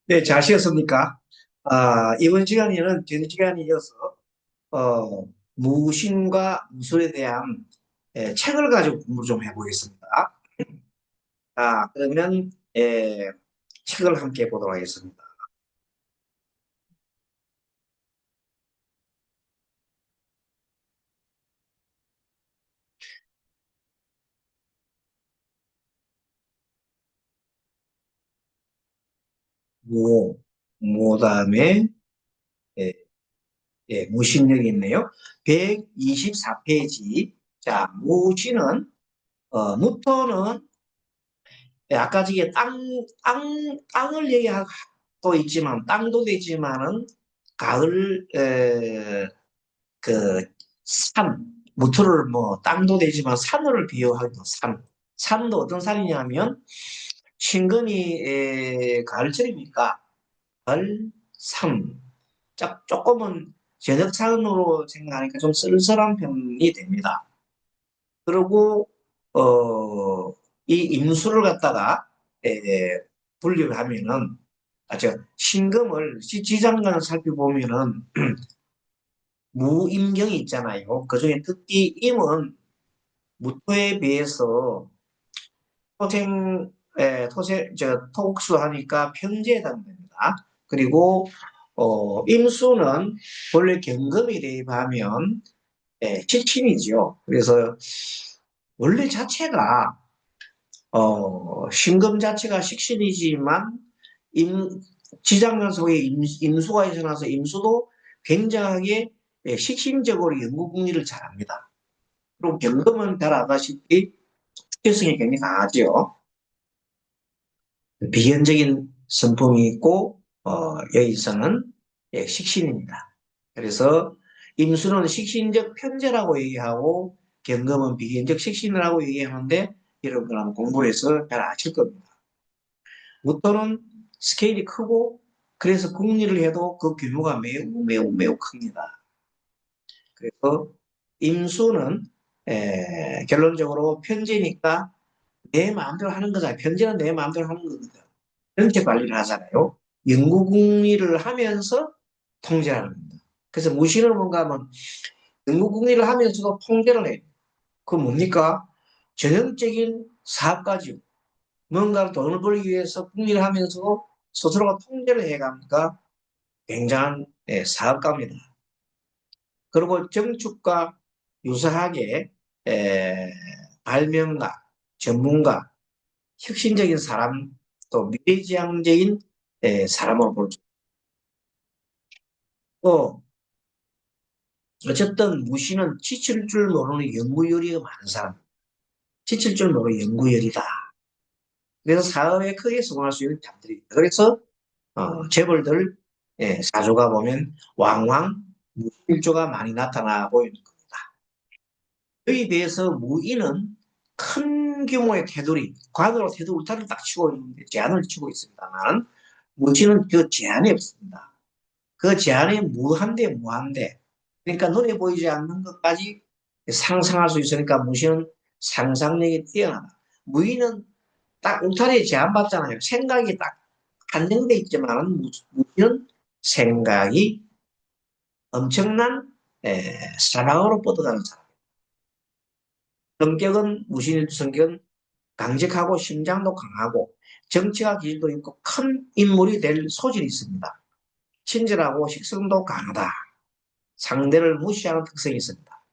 네, 잘 쉬었습니까? 이번 시간에는 전 시간에 이어서, 무신과 무술에 대한 책을 가지고 공부 좀 해보겠습니다. 그러면, 책을 함께 보도록 하겠습니다. 무, 다음에, 무신력이 있네요. 124페이지. 자, 무신은, 무토는, 아까 저게 땅을 얘기하고 있지만, 땅도 되지만은, 가을, 그, 무토를 뭐, 땅도 되지만 산을 비유하기도 산도 어떤 산이냐면, 신금이, 가을철이니까, 가을, 산. 조금은 저녁산으로 생각하니까 좀 쓸쓸한 편이 됩니다. 그리고, 이 임수를 갖다가, 에, 분류를 하면은, 신금을, 지장간을 살펴보면은, 무임경이 있잖아요. 그중에 특히 임은 무토에 비해서 토국수 하니까 편제에 해당됩니다. 그리고, 임수는 원래 경금이 대입하면, 지친이죠. 그래서 원래 자체가, 신금 자체가 식신이지만, 임, 지장간 속에 임수가 있어나서 임수도 굉장하게 식신적으로 연구궁리를 잘합니다. 그리고 경금은 잘 아다시피 특효성이 굉장히 강하죠. 비견적인 성품이 있고, 여기서는 식신입니다. 그래서 임수는 식신적 편제라고 얘기하고 경금은 비견적 식신이라고 얘기하는데 여러분 한번 공부를 해서 잘 아실 겁니다. 무토는 스케일이 크고 그래서 궁리를 해도 그 규모가 매우 매우 매우 큽니다. 그래서 임수는 결론적으로 편제니까 내 마음대로 하는 거잖아요. 편제는 내 마음대로 하는 거거든. 정책 관리를 하잖아요. 연구궁리를 하면서 통제하는 겁니다. 그래서 무신은 뭔가 하면 연구궁리를 하면서도 통제를 해요. 그 뭡니까? 전형적인 사업가죠. 뭔가를 돈을 벌기 위해서 궁리를 하면서 스스로가 통제를 해가니까 굉장한 사업가입니다. 그리고 정축과 유사하게 발명가, 전문가, 혁신적인 사람, 또 미래지향적인 사람으로 볼 수 있고, 어쨌든 무신은 지칠 줄 모르는 연구열이 많은 사람, 지칠 줄 모르는 연구열이다. 그래서 사업에 크게 성공할 수 있는 자들이 있다. 그래서 재벌들 사주가 보면 왕왕 무일조가 많이 나타나고 있는 겁니다. 여기에 비해서 무인은 큰 규모의 테두리, 관으로 테두리 울타리를 딱 치고 있는데 제한을 치고 있습니다만 무신은 그 제한이 없습니다. 그 제한이 무한대. 그러니까 눈에 보이지 않는 것까지 상상할 수 있으니까 무신은 상상력이 뛰어나다. 무인은 딱 울타리에 제한받잖아요. 생각이 딱 한정돼 있지만 무신은 생각이 엄청난 사랑으로 뻗어가는 사람. 성격은 무신의 성격은 강직하고 심장도 강하고 정치가 기질도 있고 큰 인물이 될 소질이 있습니다. 친절하고 식성도 강하다. 상대를 무시하는 특성이 있습니다.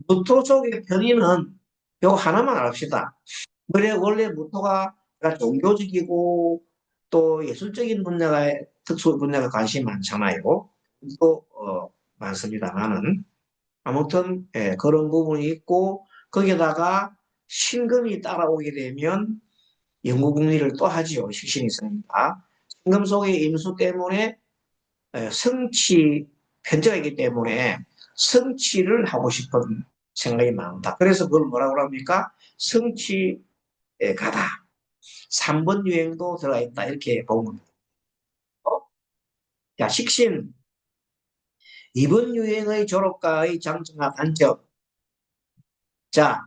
무토 쪽의 편의는 요 하나만 압시다. 원래 무토가 종교적이고 또 예술적인 분야가 특수 분야가 관심이 많잖아요. 또 많습니다만은 아무튼 그런 부분이 있고 거기다가 신금이 따라오게 되면 영구궁리를 또 하지요. 식신이 있으니까. 신금 속의 임수 때문에 성취 편제가 있기 때문에 성취를 하고 싶은 생각이 많다. 그래서 그걸 뭐라고 합니까? 성취에 가다. 3번 유행도 들어가 있다. 이렇게 보면 돼요. 자, 식신. 2번 유행의 졸업과의 장점과 단점. 자,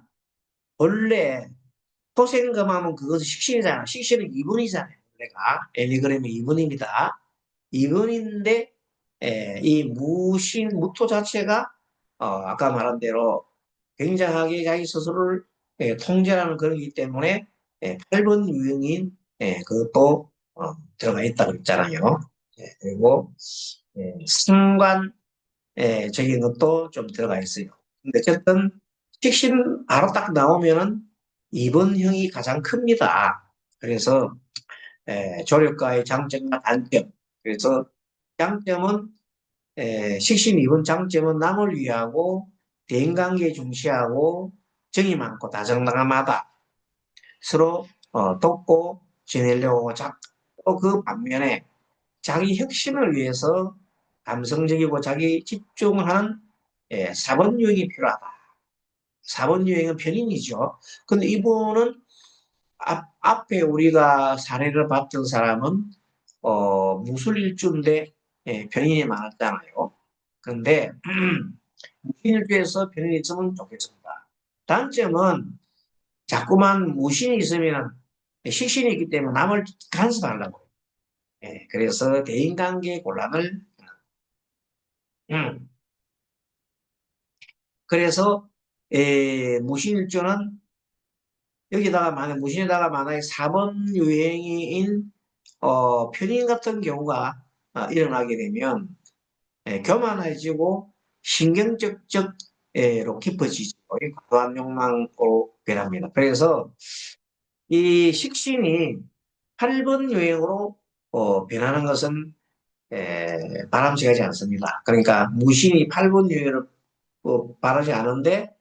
원래 토생금하면 그것은 식신이잖아. 식신은 2번이잖아요. 내가 애니그램이 2번입니다. 2번인데 이 무토 자체가 아까 말한 대로 굉장하게 자기 스스로를 통제하는 그런 기 때문에 8번 유형인 그것도 들어가 있다고 했잖아요. 그리고 상관 적인 것도 좀 들어가 있어요. 근데 어쨌든 식신 바로 딱 나오면은 2번형이 가장 큽니다. 그래서 조력가의 장점과 단점. 그래서 장점은 식신 2번 장점은 남을 위하고 대인관계 중시하고 정이 많고 다정다감하다. 서로 돕고 지내려고 자꾸 그 반면에 자기 혁신을 위해서 감성적이고 자기 집중을 하는 4번 유형이 필요하다. 4번 유형은 편인이죠. 근데 이분은 앞에 우리가 사례를 봤던 사람은 무술일주인데 편인이 많았잖아요. 그런데 무신일주에서 편인이 있으면 좋겠습니다. 단점은 자꾸만 무신이 있으면 식신이 있기 때문에 남을 간섭하려고. 그래서 대인관계 곤란을 음, 그래서 무신일주는 여기다가 만약 무신에다가 만약에 4번 유행인 편인 같은 경우가 일어나게 되면 교만해지고 신경적으로 깊어지죠. 과도한 욕망으로 변합니다. 그래서 이 식신이 8번 유행으로 변하는 것은 바람직하지 않습니다. 그러니까 무신이 8번 유행을 바라지 않은데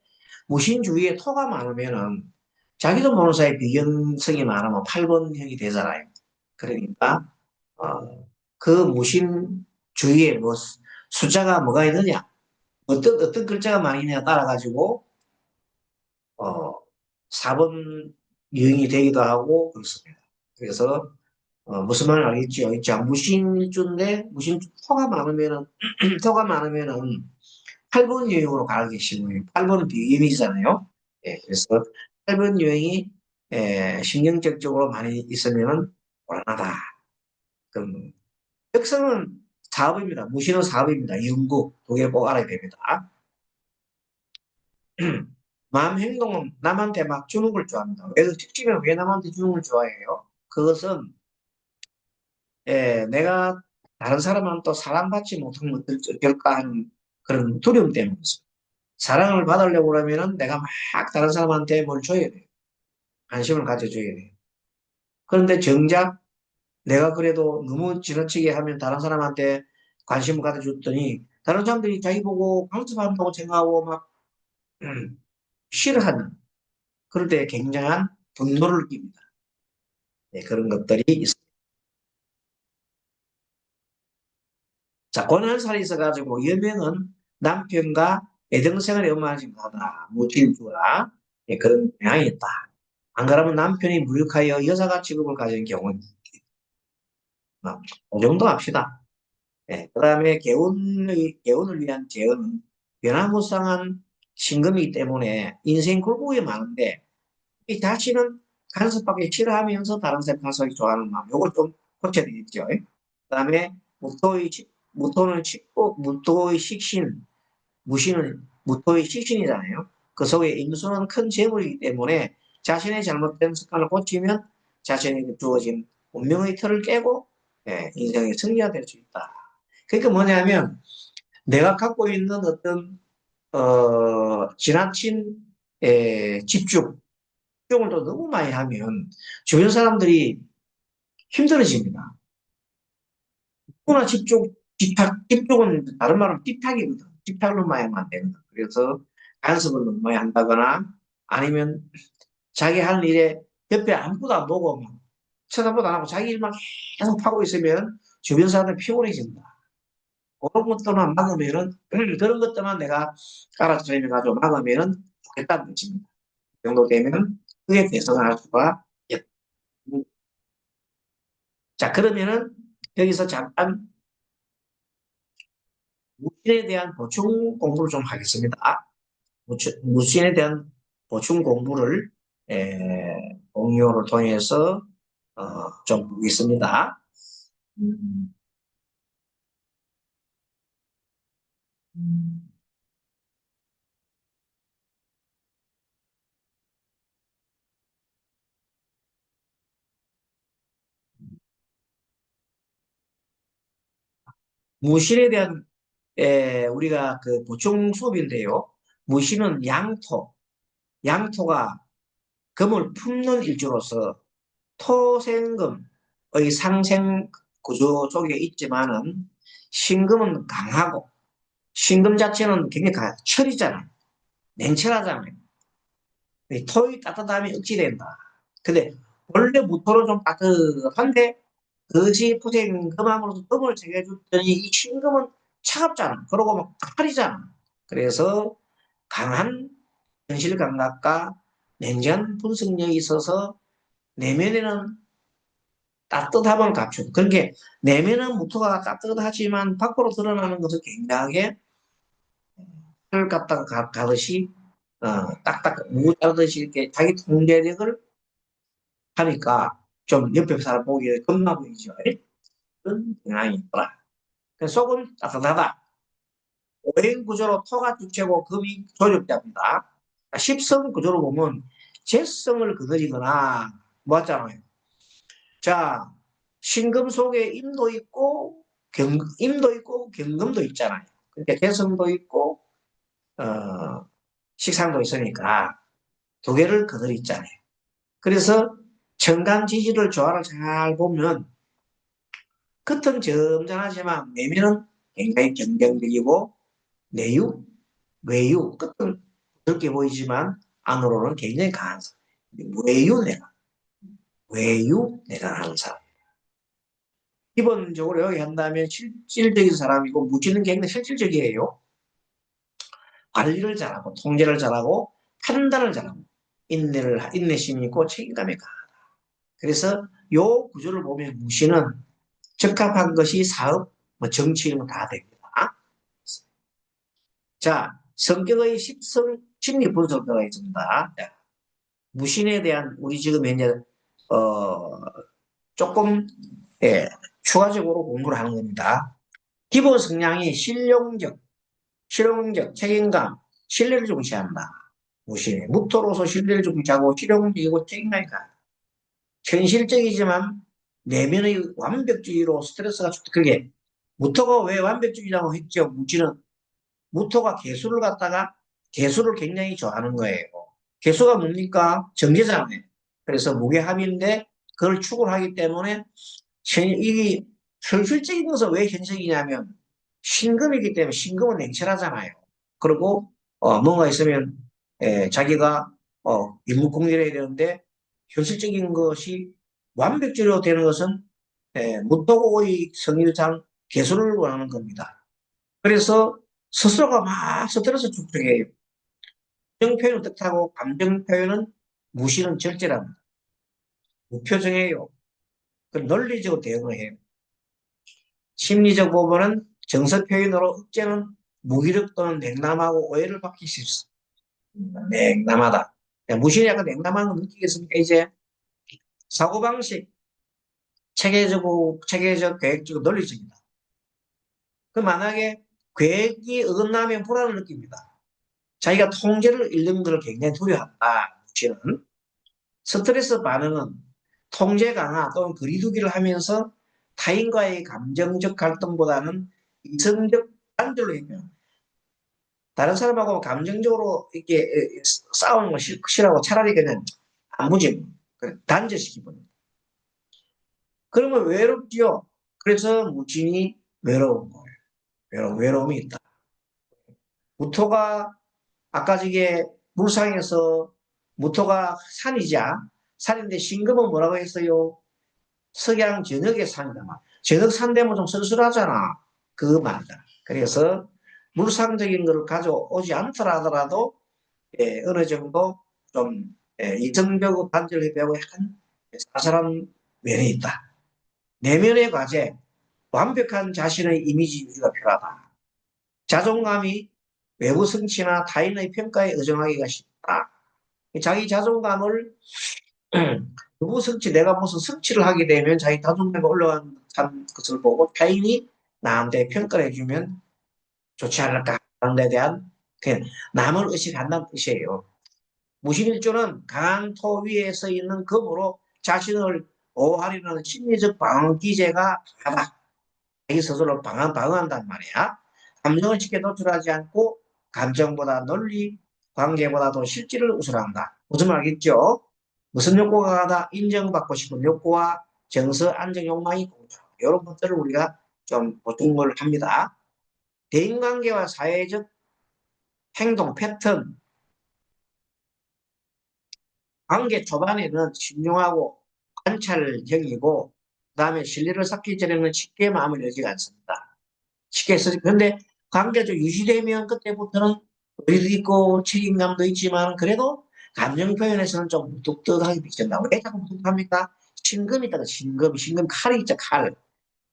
무신 주위에 토가 많으면은 자기도 모르는 사이에 비견성이 많으면 8번형이 되잖아요. 그러니까 그 무신 주위에 뭐 숫자가 뭐가 있느냐, 어떤 글자가 많이 있느냐 따라 가지고 어, 4번 유형이 되기도 하고 그렇습니다. 그래서 무슨 말인지 알겠죠? 자, 무신주인데 무신 토가 많으면은 토가 많으면은 8번 유형으로 가는 게 쉬워요. 8번은 비임이잖아요. 그래서 8번 유형이 신경적으로 많이 있으면은 곤란하다. 그럼 특성은 사업입니다. 무신은 사업입니다. 연구, 두 개 꼭 알아야 됩니다. 마음 행동은 남한테 막 주는 걸 좋아합니다. 특징은 왜 남한테 주는 걸 좋아해요? 그것은 내가 다른 사람한테 사랑받지 못하면 어떨까 하는 그런 두려움 때문에 사랑을 받으려고 그러면은 내가 막 다른 사람한테 뭘 줘야 돼요. 관심을 가져줘야 돼요. 그런데 정작 내가 그래도 너무 지나치게 하면 다른 사람한테 관심을 가져줬더니 다른 사람들이 자기 보고 강습한다고 생각하고 막 싫어하는 그럴 때 굉장한 분노를 느낍니다. 네, 그런 것들이 있습니다. 자, 권한살이 있어가지고 여명은 남편과 애정생활에 엄하지 못하다. 무질주라 그런 경향이 있다. 안 그러면 남편이 무력하여 여자가 직업을 가진 경우는 그 정도 합시다. 그 다음에 개운을 위한 재혼은 변화무쌍한 신금이기 때문에 인생 굴곡이 많은데 이 자신은 간섭받기 싫어하면서 다른 사람 간섭하기 좋아하는 마음 요걸 좀 고쳐야 되겠죠. 그 다음에 무토는 무토의 식신 무신은 무토의 식신이잖아요. 그 속에 임수는 큰 재물이기 때문에 자신의 잘못된 습관을 고치면 자신에게 주어진 운명의 틀을 깨고 인생의 승리가 될 수 있다. 그러니까 뭐냐면 내가 갖고 있는 어떤 지나친 집중을 또 너무 많이 하면 주변 사람들이 힘들어집니다. 누구나 집중은 다른 말은 집착이거든. 집착로만 하면 안 되거든. 그래서 간섭을 너무 많이 한다거나 아니면 자기 하는 일에 옆에 아무것도 안 보고 막 쳐다보도 안 하고 자기 일만 계속 하고 있으면 주변 사람들 피곤해집니다. 그런 것들만 막으면은 그런 것들만 내가 알아서 설명가지고 막으면은 좋겠다는 뜻입니다. 그 정도 되면 그게 개선할 수가 있다. 자, 그러면은 여기서 잠깐 무신에 대한 보충 공부를 좀 하겠습니다. 무신에 대한 보충 공부를 공유를 통해서 좀 보겠습니다. 음, 음. 무신에 대한 우리가 그 보충 수업인데요. 무신은 양토가 금을 품는 일주로서 토생금의 상생 구조 속에 있지만은 신금은 강하고 신금 자체는 굉장히 철이잖아요. 냉철하잖아요. 토의 따뜻함이 억지된다. 근데 원래 무토는 좀 따뜻한데 그것이 토생금함으로써 금을 제거해줬더니 이 신금은 차갑잖아. 그러고 막 칼이잖아. 그래서 강한 현실 감각과 냉전 분석력이 있어서 내면에는 따뜻함을 갖춘. 그러니까 내면은 무토가 따뜻하지만 밖으로 드러나는 것은 굉장하게 을 갖다가 가듯이 딱딱 무 자르듯이 이렇게 자기 통제력을 하니까 좀 옆에 사람 보기에 겁나 보이죠. 그런 경향이 있더라. 그래서 속은 따뜻하다. 오행 구조로 토가 주체고 금이 조력자입니다. 십성 구조로 보면 재성을 거느리거나 뭐잖아요. 자, 신금 속에 임도 있고 경금도 있잖아요. 그러니까 개성도 있고 어, 식상도 있으니까 두 개를 그대로 있잖아요. 그래서 천간 지지를 조화를 잘 보면 겉은 점잖하지만 내면은 굉장히 긍정적이고 내유, 외유, 겉은 부드럽게 보이지만 안으로는 굉장히 강한 사람. 외유 외유 내가 하는 사람. 기본적으로 여기 한다면 실질적인 사람이고 무지는 굉장히 실질적이에요. 관리를 잘하고 통제를 잘하고 판단을 잘하고 인내심이 있고 책임감이 강하다. 그래서 요 구조를 보면 무시는 적합한 것이 사업, 뭐 정치 이런 거 다 됩니다. 자, 성격의 십성 심리 분석 들어가 있습니다. 자, 무신에 대한 우리 지금 현재 어, 조금 예, 추가적으로 공부를 하는 겁니다. 기본 성향이 실용적, 책임감, 신뢰를 중시한다. 무신이 무토로서 신뢰를 중시하고 실용적이고 책임감이 강하다. 현실적이지만 내면의 완벽주의로 스트레스가 좋다. 그게 무토가 왜 완벽주의라고 했죠? 무토가 개수를 갖다가 개수를 굉장히 좋아하는 거예요. 개수가 뭡니까? 정제잖아요. 그래서 무게합인데 그걸 추구하기 때문에 이 현실적인 것은 왜 현실이냐면 신금이기 때문에 신금은 냉철하잖아요. 그리고 뭔가 있으면 자기가 일목공일해야 되는데 현실적인 것이 완벽주의로 되는 것은 무토고의 성일상 개수를 원하는 겁니다. 그래서 스스로가 막 스트레스 축적해요. 감정 표현은 뜻하고 감정 표현은 무시는 절제랍니다. 무표정해요. 그 논리적으로 대응을 해요. 심리적 부분은 정서 표현으로 억제는 무기력 또는 냉담하고 오해를 받기 쉽습니다. 냉담하다. 무신이 약간 냉담한 거 느끼겠습니까? 이제 사고방식, 체계적, 계획적, 논리적이다. 그 만약에 계획이 어긋나면 불안을 느낍니다. 자기가 통제를 잃는 것을 굉장히 두려워한다. 무신은. 스트레스 반응은 통제 강화 또는 거리두기를 하면서 타인과의 감정적 갈등보다는 이성적 단절로 해요. 다른 사람하고 감정적으로 이렇게 싸우는 거 싫어하고 차라리 그냥 안무지 단절시키고. 그러면 외롭지요. 그래서 무진이 외로운 거예요. 외로움이 있다. 무토가 아까 저게 물상에서 무토가 산이자 산인데 신금은 뭐라고 했어요? 석양 저녁에 산이다. 저녁 산 되면 좀 쓸쓸하잖아. 그거 말이다. 그래서 물상적인 걸 가져오지 않더라 하더라도 어느 정도 좀 이성적으로 단절해야 되고 약간 사사한 면이 있다. 내면의 과제, 완벽한 자신의 이미지 유지가 필요하다. 자존감이 외부 성취나 타인의 평가에 의존하기가 쉽다. 자기 자존감을 누구 성취, 내가 무슨 성취를 하게 되면 자기 자존감이 올라간 것을 보고 타인이 나한테 평가를 해주면 좋지 않을까 하는 데 대한 그냥 남을 의식한다는 뜻이에요. 무신일조는 강한 토 위에 서 있는 검으로 자신을 보호하려는 심리적 방어 기제가 강하다. 자기 스스로 방어한단 말이야. 감정을 쉽게 노출하지 않고 감정보다 논리, 관계보다도 실질을 우선한다. 무슨 말이겠죠? 무슨 욕구가 강하다? 인정받고 싶은 욕구와 정서 안정 욕망이 공존하다. 이런 것들을 우리가 좀 보충을 합니다. 대인관계와 사회적 행동 패턴, 관계 초반에는 신중하고 관찰형이고, 그 다음에 신뢰를 쌓기 전에는 쉽게 마음을 열지 않습니다. 쉽게 쓰 근데 관계가 좀 유지되면 그때부터는 의리도 있고 책임감도 있지만 그래도 감정 표현에서는 좀 무뚝뚝하게 비친다. 왜 자꾸 무뚝뚝합니까? 신금이 있다가 신금 칼이 있죠, 칼.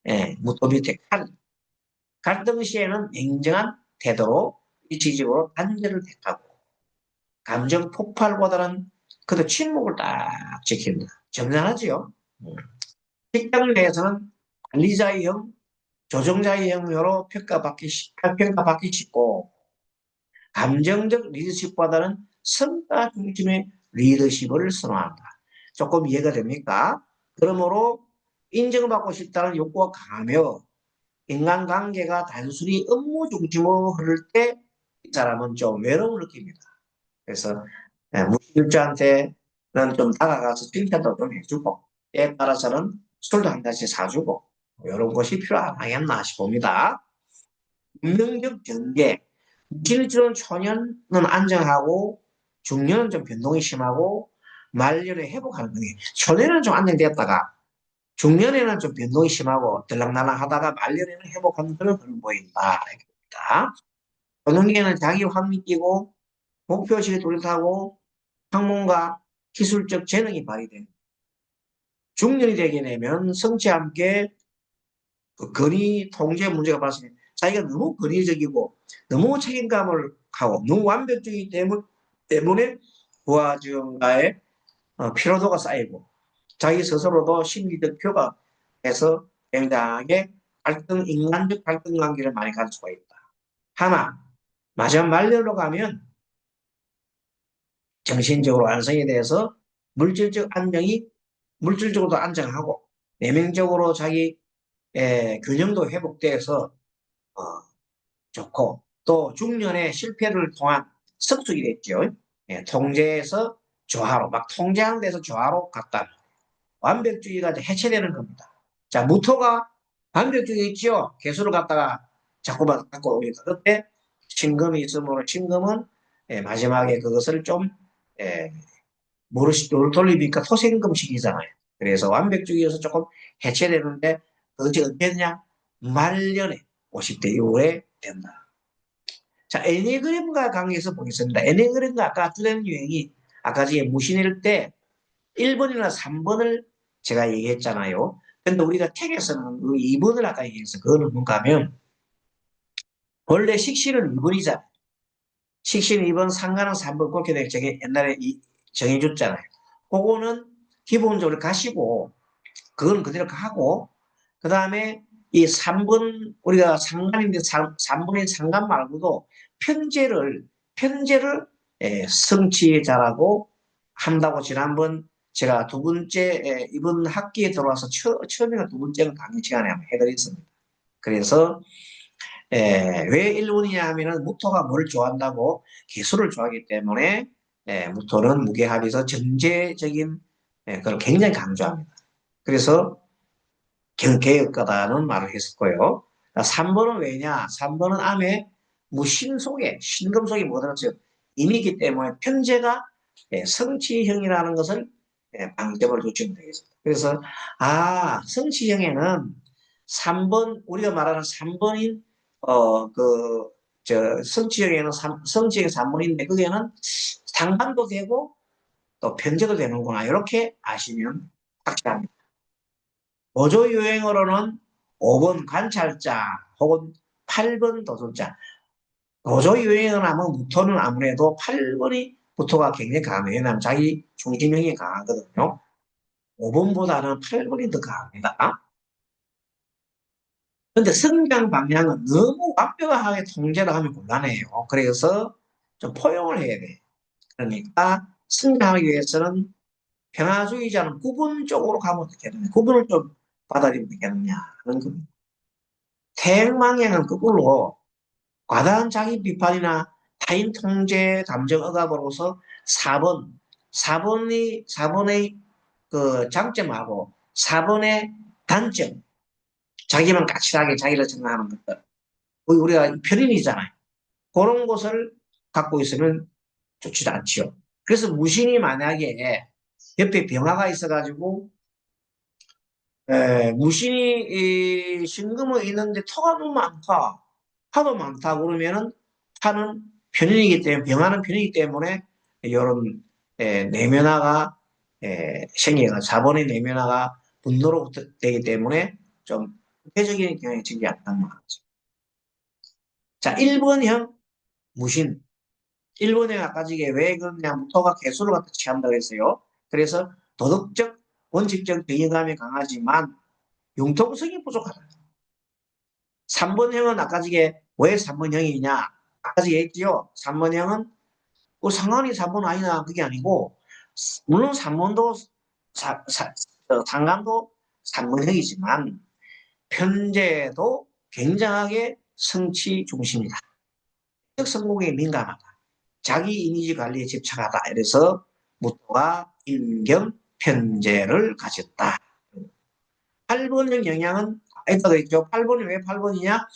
예, 무토 밑에 칼. 갈등 시에는 냉정한 태도로 일치적으로 단절을 택하고 감정 폭발보다는 그래도 침묵을 딱 지킵니다. 점잖하지요. 직장 내에서는 관리자형, 조정자형으로 평가받기 쉽고 감정적 리더십보다는 성과 중심의 리더십을 선호한다. 조금 이해가 됩니까? 그러므로 인정받고 싶다는 욕구가 강하며 인간관계가 단순히 업무 중심으로 흐를 때 이 사람은 좀 외로움을 느낍니다. 그래서 무실자한테는 좀 다가가서 칭찬도 좀 해주고 때에 따라서는 술도 한 잔씩 사주고 이런 것이 필요하겠나 싶습니다. 운명적 전개. 무실질은 초년은 안정하고 중년은 좀 변동이 심하고 말년에 회복하는 등이 초년에는 좀 안정되었다가 중년에는 좀 변동이 심하고 들락날락 하다가 말년에는 회복하는 그런 흐름 보인다. 이겁니다. 초년기에는 자기 확립 끼고 목표의식이 뚜렷하고 학문과 기술적 재능이 발휘된 중년이 되게 되면 성취와 함께 그 건의 통제 문제가 발생해 자기가 너무 건의적이고 너무 책임감을 하고 너무 완벽주의 때문에 부하주가의 피로도가 쌓이고 자기 스스로도 심리적 표가해서 굉장하게 인간적 갈등 관계를 많이 가질 수가 있다. 하나, 마지막 말년으로 가면 정신적으로 안정이 돼서 물질적 안정이 물질적으로도 안정하고 내면적으로 자기 균형도 회복돼서 어, 좋고 또 중년의 실패를 통한 성숙이 됐죠. 통제에서 조화로 막 통제하는 데서 조화로 갔다. 완벽주의가 해체되는 겁니다. 자, 무토가 완벽주의 있죠. 개수를 갖다가 자꾸만 갖고 오니까 그때 신금이 있으므로 신금은 마지막에 그것을 좀 예, 돌리니까 토생금식이잖아요. 그래서 완벽주의에서 조금 해체되는데 그것이 언제냐? 말년에 50대 이후에 된다. 자, 애니그램과 관계에서 보겠습니다. 애니그램과 아까 트렌드 유행이 아까 전에 무신일 때 1번이나 3번을 제가 얘기했잖아요. 근데 우리가 책에서는 그 2번을 아까 얘기했어. 그거는 뭔가 하면 원래 식신은 2번이잖아요. 식신 2번, 상관은 3번 그렇게 옛날에 정해줬잖아요. 그거는 기본적으로 가시고 그건 그대로 하고 그 다음에 이 3번 우리가 상관인데 3번의 상관 말고도 편제를 성취자라고 한다고 지난번 제가 두 번째 이번 학기에 들어와서 처음이나 두 번째는 강의 시간에 한번 해드렸습니다. 그래서 왜 1번이냐 하면은 무토가 뭘 좋아한다고 기술을 좋아하기 때문에 무토는 무게합에서 전제적인 그걸 굉장히 강조합니다. 그래서 개혁가다는 말을 했었고요. 3번은 왜냐? 3번은 암에 무신 속에 신금 속에 뭐 들었죠? 임이기 때문에 편제가 성취형이라는 것을 방점을 두시면 되겠습니다. 그래서 성취형에는 3번 우리가 말하는 3번인 성취형에는 성취형 3번인데 그게는 상반도 되고 또 편제도 되는구나 이렇게 아시면 확실합니다. 보조 유행어로는 5번 관찰자 혹은 8번 도전자. 보조 유행어 하면 무토는 아무래도 8번이 무토가 굉장히 강해요. 왜냐하면 자기 중심형이 강하거든요. 5번보다는 8번이 더 강합니다. 근데 성장 방향은 너무 완벽하게 통제를 하면 곤란해요. 그래서 좀 포용을 해야 돼. 그러니까 성장하기 위해서는 평화주의자는 구분 쪽으로 가면 되겠느냐. 구분을 좀 받아들이면 되겠느냐 하는 겁니다. 태양망향은 거꾸로 과다한 자기 비판이나 타인 통제 감정 억압으로서 4번의 그 장점하고 4번의 단점, 자기만 까칠하게 자기를 생각하는 것들. 우리가 편인이잖아요. 그런 것을 갖고 있으면 좋지도 않죠. 그래서 무신이 만약에 옆에 병화가 있어가지고 무신이 신금이 있는데 터가 너무 많다. 하도 많다 그러면은 타는 편인이기 때문에 병화는 편이기 때문에 이런 내면화가 생겨가 자본의 내면화가 분노로부터 되기 때문에 좀 부패적인 경향이 생기지 않단 말이죠. 자, 1번형 무신. 1번형 아까 지게 왜 그러냐면 토가 개수를 갖다 취한다고 했어요. 그래서 도덕적, 원칙적 정의감이 강하지만 융통성이 부족하다. 3번형은 아까 지게 왜 3번형이냐? 아까 지게 했지요. 3번형은 상관이 3번 아니나 그게 아니고 물론 3번도 상관도 3번형이지만 편제도 굉장하게 성취 중심이다. 성공에 민감하다. 자기 이미지 관리에 집착하다. 이래서 무토가 임경 편제를 가졌다. 8번의 영향은 에다가 있죠. 8번이 왜 8번이냐?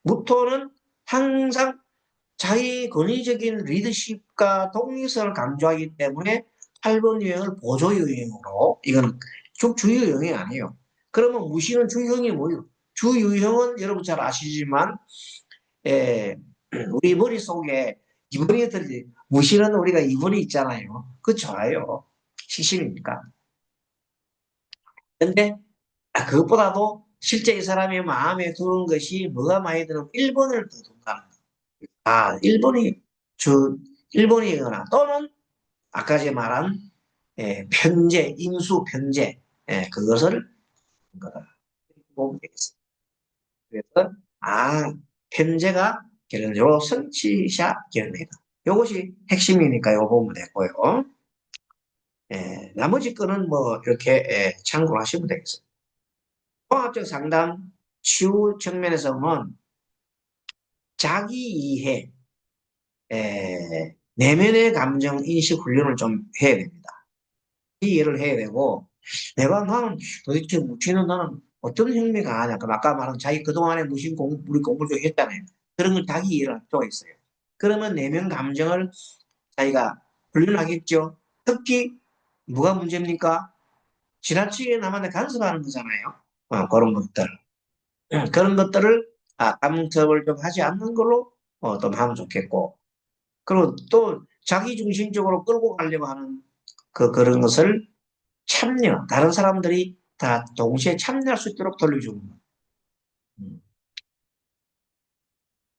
무토는 항상 자기 권위적인 리더십과 독립성을 강조하기 때문에 8번 유형을 보조 유형으로 이건 주요 유형이 아니에요. 그러면 무신은 주유형이 뭐예요? 주유형은 여러분 잘 아시지만 우리 머릿속에 이번이 들지 무신은 우리가 이번이 있잖아요. 그 좋아요. 시신이니까. 근데 그것보다도 실제 이 사람의 마음에 드는 것이 뭐가 많이 들면 1번을 더 둔다는 거예요. 아, 1번이거나 또는 아까 제가 말한 편제, 인수 편제 그것을 거다. 보면 되겠습니다. 그래서 편제가 결론적으로 성취샤 결례다. 이것이 핵심이니까 이거 보면 되고요. 나머지 거는 뭐 이렇게 참고를 하시면 되겠습니다. 종합적 상담 치유 측면에서는 자기 이해, 내면의 감정 인식 훈련을 좀 해야 됩니다. 이해를 해야 되고 나는 도대체 무신은 나는 어떤 혁명가 하냐. 그럼 아까 말한 자기 그동안에 무신 우리 공부를 좀 했잖아요. 그런 걸 자기 이해를 할 필요가 있어요. 그러면 내면 감정을 자기가 훈련하겠죠. 특히 뭐가 문제입니까? 지나치게 남한테 간섭하는 거잖아요. 그런 것들. 그런 것들을 감sob을 좀 하지 않는 걸로 좀 하면 좋겠고. 그리고 또 자기 중심적으로 끌고 가려고 하는 그런 것을 다른 사람들이 다 동시에 참여할 수 있도록 돌려주는 것.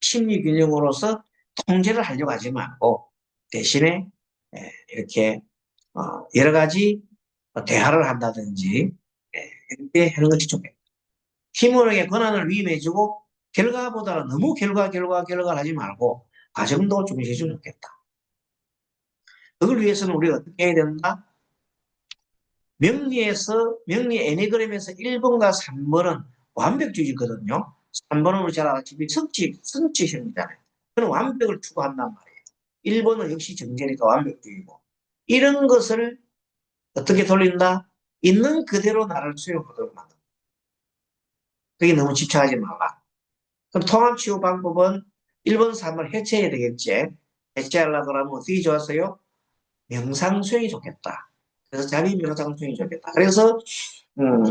심리 균형으로서 통제를 하려고 하지 말고 대신에 이렇게 여러 가지 대화를 한다든지 이렇게 하는 것이 좋겠다. 팀원에게 권한을 위임해주고 결과보다는 너무 결과를 하지 말고 과정도 중시해주면 좋겠다. 그걸 위해서는 우리가 어떻게 해야 된다? 명리 애니그램에서 1번과 3번은 완벽주의거든요. 3번은 우리 잘 아시다시피 성취형이잖아요. 그는 완벽을 추구한단 말이에요. 1번은 역시 정제니까 완벽주의고. 이런 것을 어떻게 돌린다? 있는 그대로 나를 수용하도록 만든다. 그게 너무 집착하지 말라. 그럼 통합치유 방법은 1번, 3번 해체해야 되겠지. 해체하려고 그러면 어떻게 좋았어요? 명상수행이 좋겠다. 그래서 자비 명상수행이 좋겠다. 그래서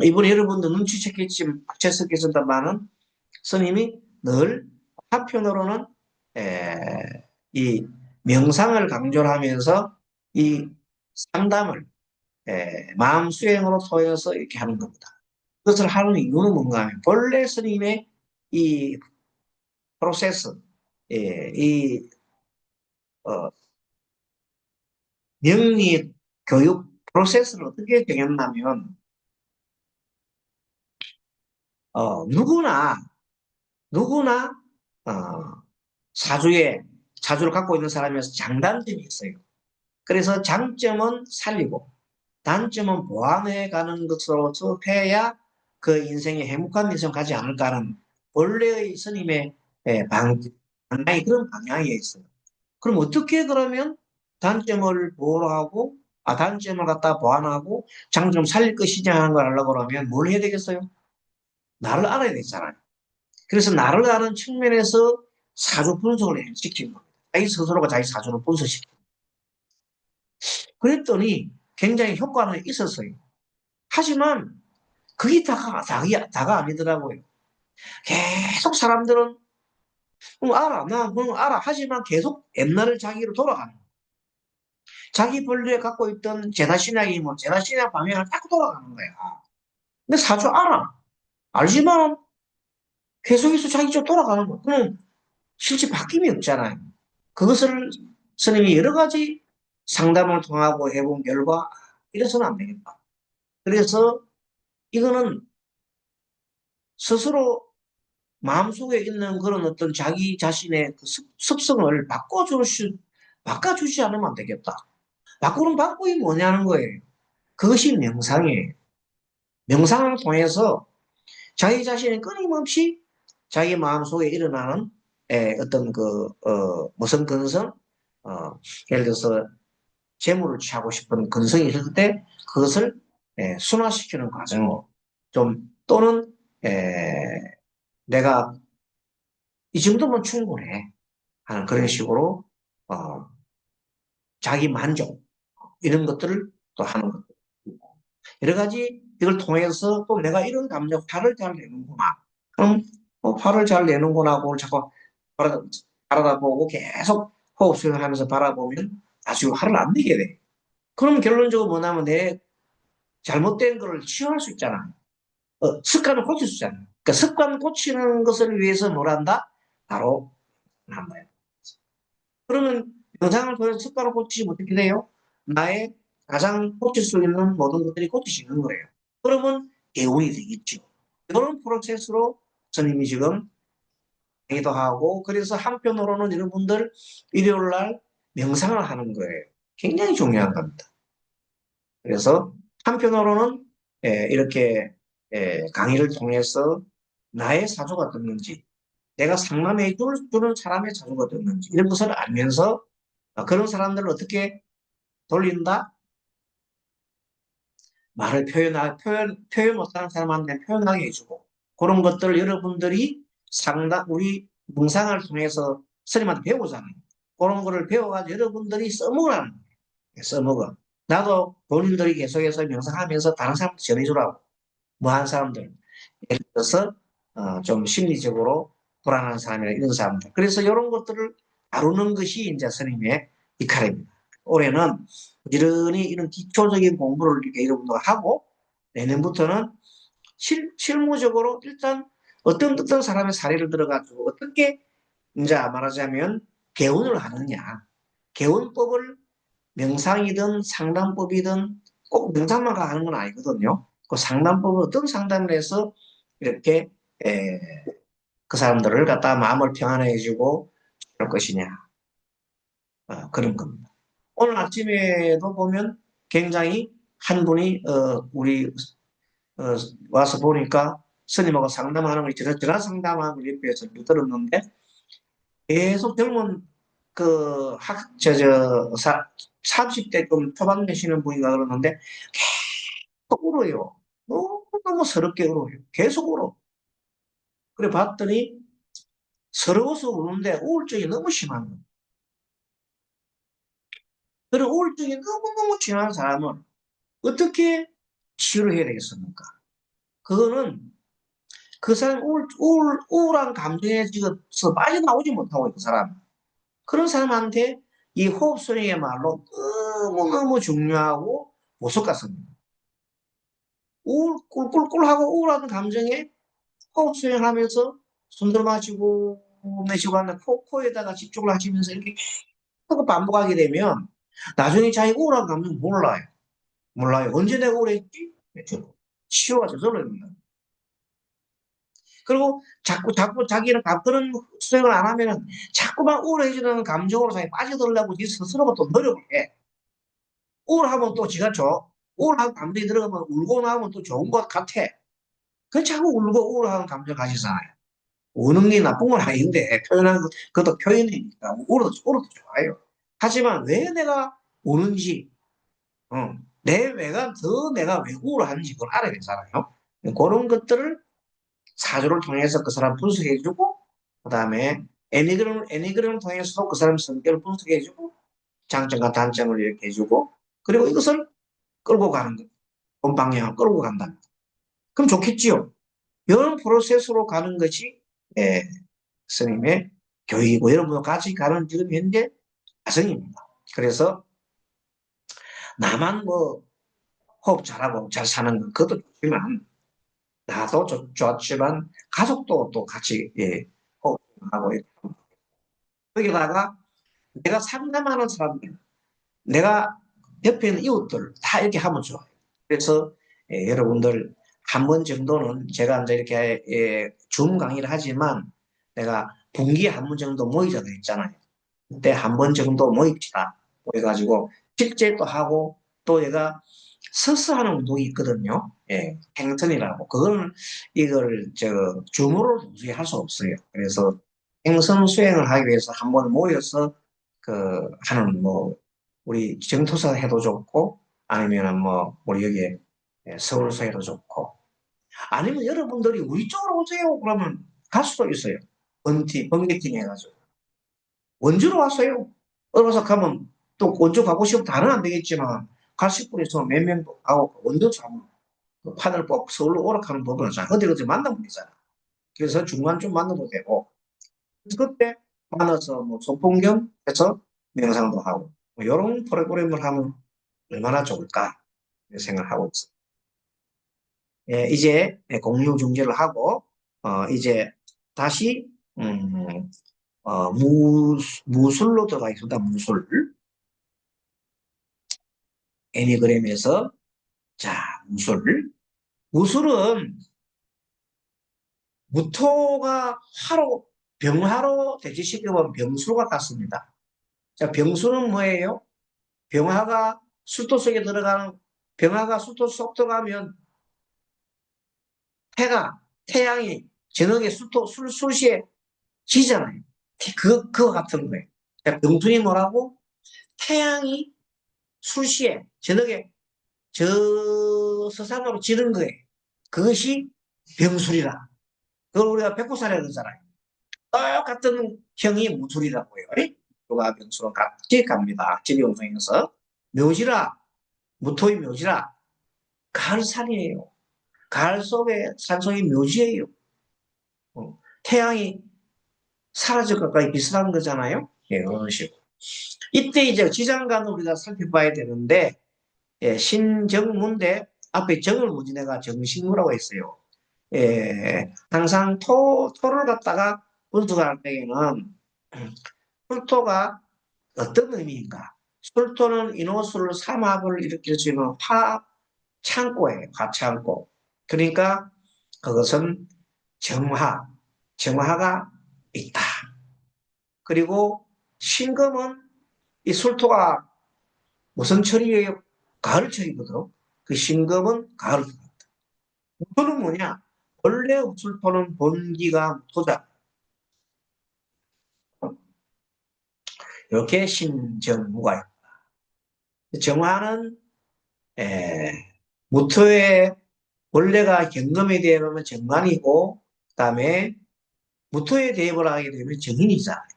이번에 여러분도 눈치챘겠지만 박채석께서다만은 스님이 늘 한편으로는 이 명상을 강조를 하면서 이 상담을 마음 수행으로 통해서 이렇게 하는 겁니다. 그것을 하는 이유는 뭔가 하면 본래 스님의 이 프로세스, 이 명리 교육 프로세스를 어떻게 정했냐면, 누구나, 어, 사주를 갖고 있는 사람이어서 장단점이 있어요. 그래서 장점은 살리고, 단점은 보완해 가는 것으로서 해야 그 인생에 행복한 인생을 가지 않을까 하는 원래의 스님의 방향이 그런 방향이 있어요. 그럼 어떻게 그러면 단점을 보호하고, 단점을 갖다 보완하고, 장점 살릴 것이냐 하는 걸 하려고 그러면 뭘 해야 되겠어요? 나를 알아야 되잖아요. 그래서 나를 아는 측면에서 사주 분석을 시키는 겁니다. 자기 스스로가 자기 사주를 분석시키는. 그랬더니 굉장히 효과는 있었어요. 하지만 그게 다가 아니더라고요. 계속 사람들은 알아, 알아. 하지만 계속 옛날을 자기로 돌아가는 거예요. 자기 본래 갖고 있던 제다신약이 뭐 제다신약 방향을 딱 돌아가는 거야. 근데 사주 알아. 알지만 계속해서 자기 쪽 돌아가는 거야. 그럼 실제 바뀜이 없잖아요. 그것을 스님이 여러 가지 상담을 통하고 해본 결과 이래서는 안 되겠다. 그래서 이거는 스스로 마음속에 있는 그런 어떤 자기 자신의 그 습성을 바꿔주지 않으면 안 되겠다. 바꾸는 방법이 뭐냐는 거예요. 그것이 명상이에요. 명상을 통해서 자기 자신이 끊임없이 자기 마음속에 일어나는 어떤 무슨 근성, 예를 들어서 재물을 취하고 싶은 근성이 있을 때 그것을 순화시키는 과정으로 좀 또는 내가 이 정도면 충분해 하는 그런 식으로 어, 자기 만족 이런 것들을 또 하는 것. 여러 가지 이걸 통해서 또 내가 이런 감정 화를 잘 내는구나. 그럼 화를 잘 내는구나 하고 자꾸 바라다 보고 계속 호흡 수행하면서 바라보면 나중에 화를 안 내게 돼. 그럼 결론적으로 뭐냐면 내 잘못된 거를 치유할 수 있잖아. 습관을 고칠 수 있잖아. 그러니까 습관 고치는 것을 위해서 뭘 한다? 바로 한 거예요. 그러면 명상을 통해서 습관을 고치시면 어떻게 돼요? 나의 가장 고칠 수 있는 모든 것들이 고치시는 거예요. 그러면 개운이 되겠죠. 이런 프로세스로 스님이 지금 강의도 하고, 그래서 한편으로는 여러분들 일요일 날 명상을 하는 거예요. 굉장히 중요한 겁니다. 그래서 한편으로는 이렇게 강의를 통해서 나의 사주가 어떻는지, 내가 상담해 주는 사람의 사주가 어떻는지 이런 것을 알면서 그런 사람들을 어떻게 돌린다? 말을 표현 못하는 사람한테 표현하게 해주고, 그런 것들을 여러분들이 우리 명상을 통해서 스님한테 배우잖아요. 그런 거를 배워가지고 여러분들이 써먹으라는 거예요. 써먹어. 나도 본인들이 계속해서 명상하면서 다른 사람한테 전해주라고. 뭐한 사람들. 예를 들어서, 좀 심리적으로 불안한 사람이나 이런 사람들. 그래서 이런 것들을 다루는 것이 이제 스님의 역할입니다. 올해는 부지런히 이런 기초적인 공부를 이렇게 여러분들 하고, 내년부터는 실무적으로 일단 어떤 사람의 사례를 들어가지고 어떻게 이제 말하자면 개운을 하느냐. 개운법을 명상이든 상담법이든 꼭 명상만 하는 건 아니거든요. 그 상담법은 어떤 상담을 해서 이렇게 에, 그 사람들을 갖다 마음을 평안해주고 할 것이냐. 그런 겁니다. 오늘 아침에도 보면 굉장히 한 분이 우리 어, 와서 보니까 스님하고 상담하는 걸 전화 상담하는 걸 옆에서 들었는데 계속 젊은 그 학, 저, 저, 30대 좀 초반 되시는 분이가 그러는데 계속 울어요. 너무 서럽게 울어요. 계속 울어. 그래 봤더니 서러워서 우는데 우울증이 너무 심한 거예요. 그런 우울증이 너무너무 심한 사람은 어떻게 치유를 해야 되겠습니까? 그거는 그 사람 우울한 감정에 지금서 빠져나오지 못하고 있는 사람. 그런 사람한테 이 호흡소리야말로 너무너무 중요하고 보석 같습니다. 꿀꿀꿀하고 우울한 감정에 호흡수행을 하면서 숨들 마시고 내쉬고 하는 코에다가 집중을 하시면서 이렇게 하고 반복하게 되면 나중에 자기 우울한 감정 몰라요. 몰라요. 언제 내가 우울했지? 치유가 저절로 됩니다. 그리고 자꾸 자기는 그런 수행을 안 하면은 자꾸만 우울해지는 감정으로 자기 빠져들려고 지 스스로가 또 노력을 해. 우울하면 또 지가 우울한 감정이 들어가면 울고 나면 또 좋은 것 같아. 그 자꾸 울고 우울한 감정 가지잖아요. 우는 게 나쁜 건 아닌데 표현하는 그것도 표현이니까 울어도 좋아요. 하지만 왜 내가 우는지, 내 외가 더 내가 왜 우울한지 그걸 알아야 되잖아요. 그런 것들을 사주를 통해서 그 사람 분석해주고, 그 다음에 애니그램을 통해서도 그 사람 성격을 분석해주고, 장점과 단점을 이렇게 해주고, 그리고 이것을 끌고 가는 거, 본 방향을 끌고 간다. 그럼 좋겠지요. 이런 프로세스로 가는 것이 예, 스님의 교육이고 여러분도 같이 가는 지금 현재 과정입니다. 그래서 나만 뭐 호흡 잘하고 잘 사는 건 그것도 좋지만 나도 좋지만 가족도 또 같이 호흡하고 거기다가 내가 상담하는 사람들, 내가 옆에 있는 이웃들 다 이렇게 하면 좋아요. 그래서 여러분들 한 번 정도는 제가 이제 이렇게 줌 강의를 하지만 내가 분기에 한 번 정도 모이자고 했잖아요. 그때 한 번 정도 모입시다. 모여가지고 실제 또 하고 또 얘가 서서 하는 운동이 있거든요. 행선이라고. 그거는 이걸 줌으로 도저히 할 수 없어요. 그래서 행선 수행을 하기 위해서 한 번 모여서 하는 뭐 우리 정토사 해도 좋고 아니면은 뭐 우리 여기 서울서 해도 좋고 아니면 여러분들이 우리 쪽으로 오세요. 그러면 갈 수도 있어요. 번개팅 해가지고. 원주로 왔어요. 어서 가면 또 원주 가고 싶으면 다는 안 되겠지만 가실 분 있으면 몇 명도 가고 원주 사면 판을 꼭 서울로 오락하는 법은 어디 만나면 되잖아. 그래서 중간 좀 만나도 되고 그때 만나서 뭐 소풍경 해서 명상도 하고 뭐 이런 프로그램을 하면 얼마나 좋을까 생각하고 있어요. 이제 공유 중재를 하고 이제 다시 무술로 들어가 있습니다. 무술 애니그램에서 자 무술은 무토가 병화로 대지시켜보면 병수가 같습니다. 자 병수는 뭐예요? 병화가 술도 속에 들어가는 병화가 술도 속 들어가면 태양이 저녁에 술시에 지잖아요. 그거 같은 거예요. 자, 병순이 뭐라고? 태양이 술시에 저녁에 저 서산으로 지는 거예요. 그것이 병술이라. 그걸 우리가 백호사라 그러잖아요. 똑같은 형이 무술이라고요. 누가 병술은 같이 갑니다. 지리운송에서 묘지라 무토의 묘지라 가을산이에요. 가을 속에 산속의 묘지예요. 태양이 사라질 것까지 비슷한 거잖아요. 그런 식으로. 이때 이제 지장간을 우리가 살펴봐야 되는데 신정문대 앞에 정을 문진해가 정신무라고 했어요. 항상 토를 갖다가 분석할 때에는 술토가 어떤 의미인가? 술토는 인호술 삼합을 일으킬 수 있는 창고예요. 화창고. 그러니까 그것은 정화가 있다. 그리고 신금은 이 술토가 무슨 철이에요? 가을철이거든. 그 신금은 가을. 무토는 뭐냐? 원래 술토는 본기가 토자. 이렇게 신정무가 있다. 정화는 무토의 원래가 경금에 대해보면 정관이고 그다음에 무토에 대입을 하게 되면 정인이잖아요.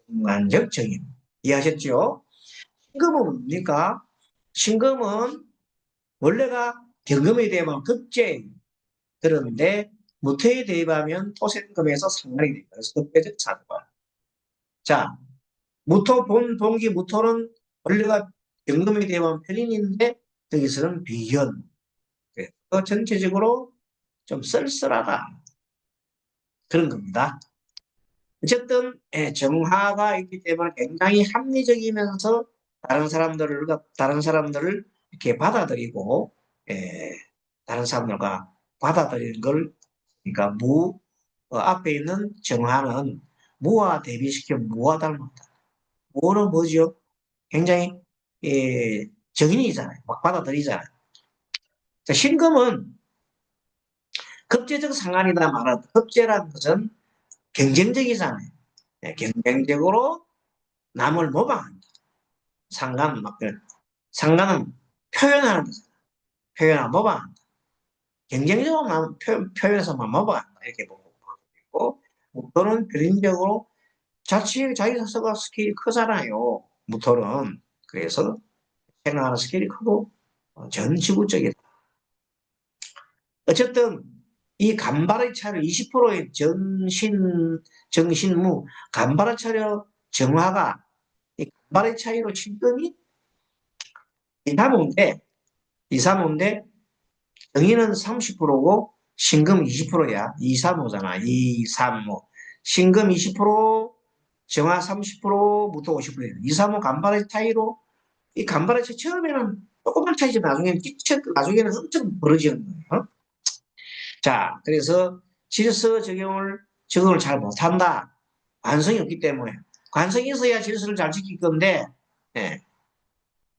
정관적 정인. 이해하셨죠? 신금은 뭡니까? 신금은 원래가 경금에 대입하면 급제 그런데 무토에 대입하면 토생금에서 상관이 됩니다. 그래서 급배적 상관. 자, 본기 무토는 원래가 경금에 대입하면 편인인데 여기서는 비견. 그래서 전체적으로 좀 쓸쓸하다. 그런 겁니다. 어쨌든 정화가 있기 때문에 굉장히 합리적이면서 다른 사람들을 이렇게 받아들이고, 예, 다른 사람들과 받아들이는 걸, 그러니까 앞에 있는 정화는 무와 대비시켜 무와 닮았다. 무는 뭐죠? 굉장히, 정인이잖아요. 막 받아들이잖아요. 자, 신금은 급제적 상한이다 말은 급제라는 것은 경쟁적이잖아요. 예, 경쟁적으로 남을 모방한다. 상관, 막, 상관은 표현하는 거죠. 표현하고 모방한다. 경쟁적으로 표현해서만 모방한다. 이렇게 보고 있고, 무토는 개인적으로 자기 스스로가 스킬이 크잖아요. 무토는. 그래서 생각하는 스킬이 크고, 전 지구적이다. 어쨌든, 이 간발의 차례 20%의 정신무, 간발의 차례 정화가 이 간발의 차이로 칠금이 2, 3호인데, 2, 3호인데, 정의는 30%고, 신금 20%야. 2, 3호잖아. 2, 3호. 신금 20%, 정화 30%, 무토 50%. 2, 3호 간발의 차이로, 이 간발의 차이 처음에는 조금만 차이지 나중에는 엄청 벌어지는 거예요. 자, 그래서 질서 적용을 잘 못한다. 관성이 없기 때문에. 관성이 있어야 질서를 잘 지킬 건데, 예,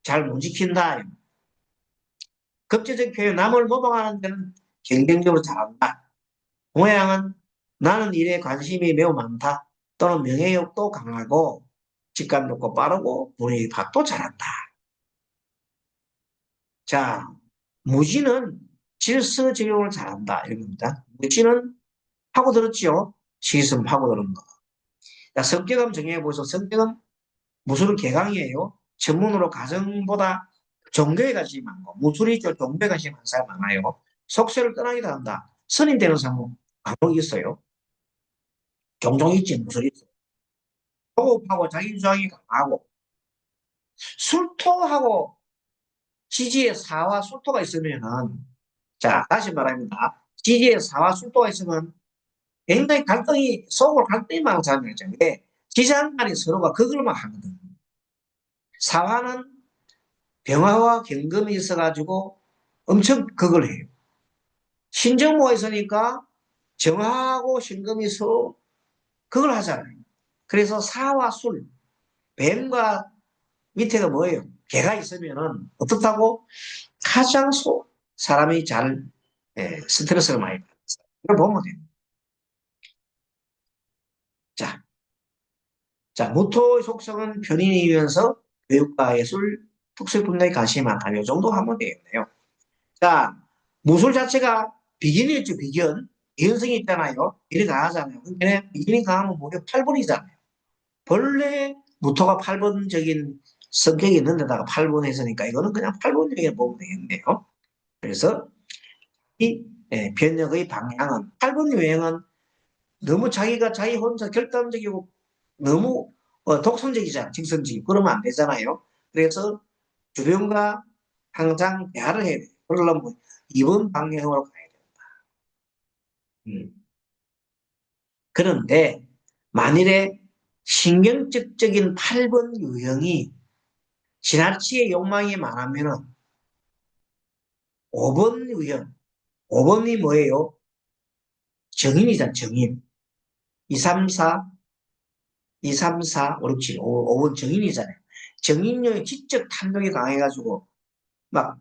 잘 못 지킨다. 급제적 표현, 남을 모방하는 데는 경쟁적으로 잘한다. 모양은 나는 일에 관심이 매우 많다. 또는 명예욕도 강하고, 직감 좋고 빠르고, 분위기 파악도 잘한다. 자, 무지는 질서 적용을 잘한다. 이런 겁니다. 무지는 하고 들었지요? 시선 하고 들은 거. 자, 성격 한번 정해보세요. 성격은 무술은 개강이에요. 전문으로 가정보다 종교에 관심이 많고, 무술이 좀 종교에 관심이 많은 사람 많아요. 속세를 떠나기도 한다. 선임 되는 사람은 간혹 있어요. 종종 있지, 무술이 있어. 호흡하고 자기 주장이 강하고, 술토하고 지지에 사와 술토가 있으면은, 자, 다시 말합니다. 지지에 사와 술토가 있으면 굉장히 속으로 갈등이 많은 사람이죠. 왜? 지장간이 서로가 그걸 막 하거든. 사화는 병화와 경금이 있어가지고 엄청 그걸 해요. 신정모가 있으니까 정화하고 신금이 서로 그걸 하잖아요. 그래서 사와 술, 뱀과 밑에가 뭐예요? 개가 있으면은 어떻다고 가장 사람이 잘 스트레스를 많이 받는 이걸 보면 돼요. 자, 자, 무토의 속성은 편인이면서 교육과 예술, 특수 분야에 관심이 많다. 이 정도 하면 되겠네요. 자, 무술 자체가 비견이었죠, 비견. 비견성이 있잖아요. 비견이 강하잖아요. 근데 비견이 강하면 뭐게 8번이잖아요. 본래 무토가 8번적인 성격이 있는데다가 8번 했으니까 이거는 그냥 8번적인 보면 되겠네요. 그래서 이 변력의 방향은 8번 유행은 너무 자기 혼자 결단적이고 너무 독선적이잖아. 직선적이고 그러면 안 되잖아요. 그래서 주변과 항상 대화를 해야 돼. 그러려면 이번 방향으로 가야 돼. 그런데 만일에 신경적인 8번 유형이 지나치게 욕망이 많으면은 5번 유형, 5번이 뭐예요? 정인이잖아, 정인. 2, 3, 4, 2, 3, 4, 5, 6, 7, 5번 정인이잖아요. 정인형이 지적 탐욕이 강해가지고 막